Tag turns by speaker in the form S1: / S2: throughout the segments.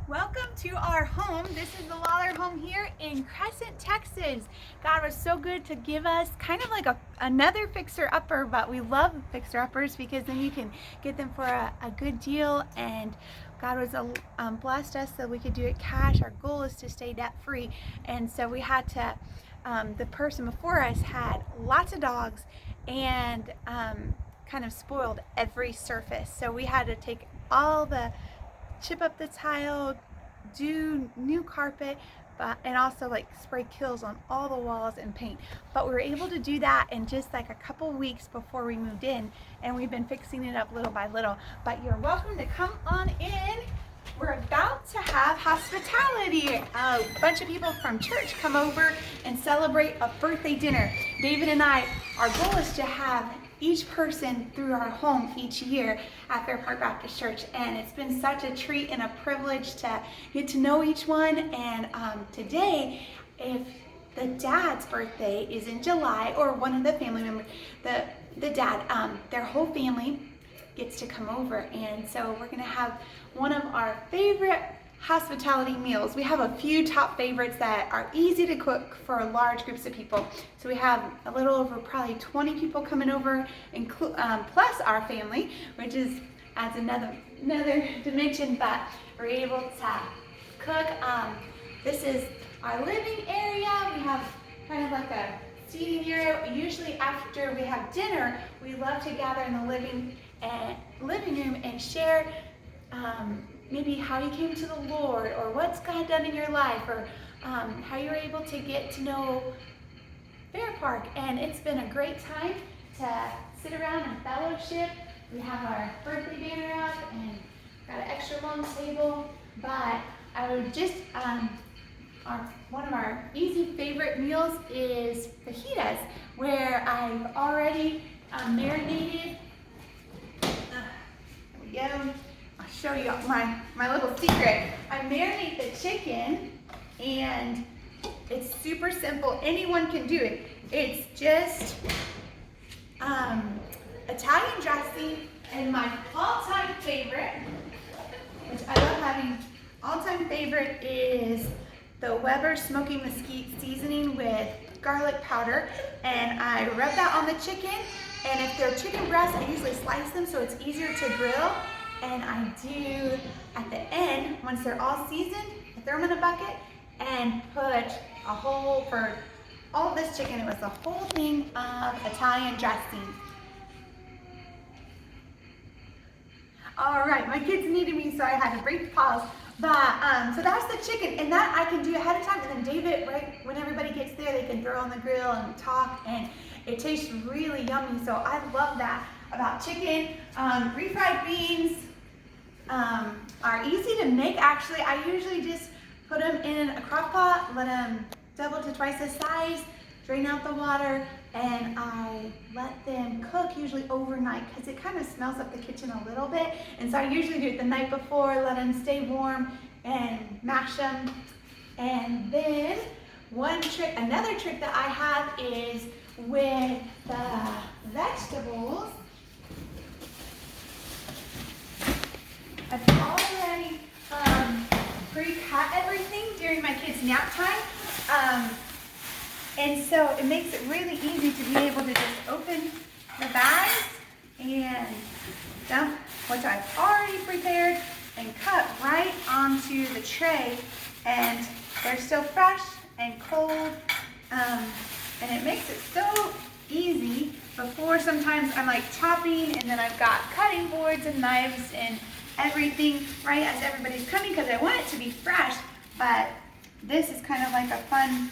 S1: Welcome to our home. This is the Lawler home here in Crescent, Texas. God was so good to give us kind of like another fixer-upper, but we love fixer-uppers because then you can get them for a good deal, and God was blessed us so we could do it cash. Our goal is to stay debt-free, and so we had to, the person before us had lots of dogs and kind of spoiled every surface. So we had to take chip up the tile, do new carpet, and also like spray kills on all the walls and paint. But we were able to do that in just like a couple weeks before we moved in, and we've been fixing it up little by little. But you're welcome to come on in. We're about to have hospitality. A bunch of people from church come over and celebrate a birthday dinner. David and I, our goal is to have each person through our home each year at Fair Park Baptist Church, and it's been such a treat and a privilege to get to know each one. And today, if the dad's birthday is in July, or one of the family members, the dad, their whole family gets to come over, and so we're gonna have one of our favorite hospitality meals. We have a few top favorites that are easy to cook for large groups of people. So we have a little over probably 20 people coming over, plus our family, which adds another dimension. But we're able to cook. This is our living area. We have kind of like a seating area. Usually after we have dinner, we love to gather in the living room and share maybe how you came to the Lord, or what's God done in your life, or how you were able to get to know Fair Park. And it's been a great time to sit around and fellowship. We have our birthday banner up and got an extra long table. But I would just, one of our easy favorite meals is fajitas, where I've already marinated. There we go. I'll show you my little secret. I marinate the chicken, and it's super simple. Anyone can do it. It's just Italian dressing, and my all-time favorite, which I love having, all-time favorite is the Weber Smoky Mesquite seasoning with garlic powder. And I rub that on the chicken, and if they're chicken breasts, I usually slice them so it's easier to grill. And I do, at the end, once they're all seasoned, I throw them in a bucket and put for all of this chicken, it was the whole thing of Italian dressing. All right, my kids needed me, so I had to break the pause. But, so that's the chicken, and that I can do ahead of time, and then David, right when everybody gets there, they can throw on the grill and talk, and it tastes really yummy. So I love that about chicken. Refried beans are easy to make. Actually, I usually just put them in a crock pot, let them double to twice the size, drain out the water, and I let them cook usually overnight because it kind of smells up the kitchen a little bit. And so I usually do it the night before, let them stay warm, and mash them. And then another trick that I have is with the vegetables. I've already pre-cut everything during my kids' nap time. And so it makes it really easy to be able to just open the bags and dump what I've already prepared and cut right onto the tray. And they're still fresh and cold. And it makes it so easy. Before, sometimes I'm like chopping, and then I've got cutting boards and knives and everything right as everybody's coming, because I want it to be fresh. But this is kind of like a fun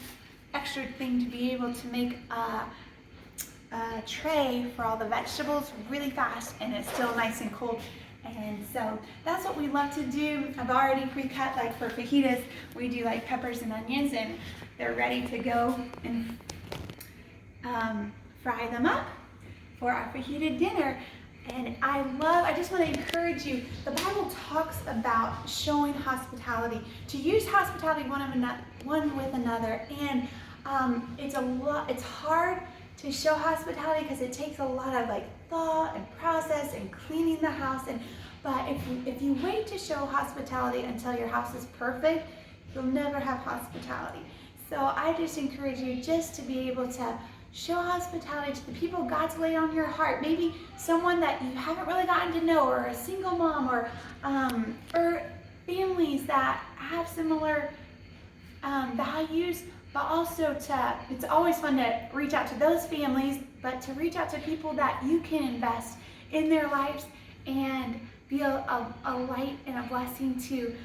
S1: extra thing to be able to make a tray for all the vegetables really fast, and it's still nice and cold. And so that's what we love to do. I've already pre-cut, like for fajitas, we do like peppers and onions, and they're ready to go, and fry them up for our fajita dinner. And I just want to encourage you, the Bible talks about showing hospitality, to use hospitality one with another. And it's hard to show hospitality because it takes a lot of like thought and process and cleaning the house. But if you wait to show hospitality until your house is perfect, you'll never have hospitality. So I just encourage you just to be able to show hospitality to the people God's laid on your heart. Maybe someone that you haven't really gotten to know, or a single mom, or families that have similar values. But also it's always fun to reach out to those families, but to reach out to people that you can invest in their lives and be a light and a blessing to.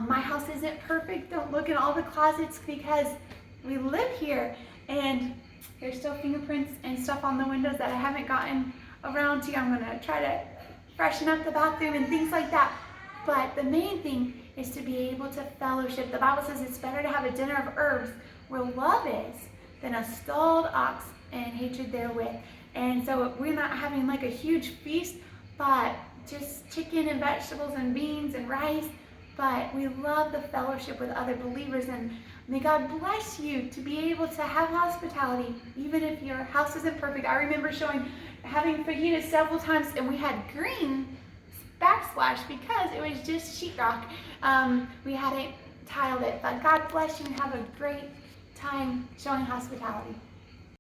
S1: My house isn't perfect. Don't look in all the closets because we live here and there's still fingerprints and stuff on the windows that I haven't gotten around to. I'm gonna try to freshen up the bathroom and things like that. But the main thing is to be able to fellowship. The Bible says it's better to have a dinner of herbs where love is than a stalled ox and hatred therewith. And so we're not having like a huge feast, but just chicken and vegetables and beans and rice. But we love the fellowship with other believers, and may God bless you to be able to have hospitality, even if your house isn't perfect. I remember having fajitas several times, and we had green backsplash because it was just sheetrock. We hadn't tiled it, but God bless you and have a great time showing hospitality.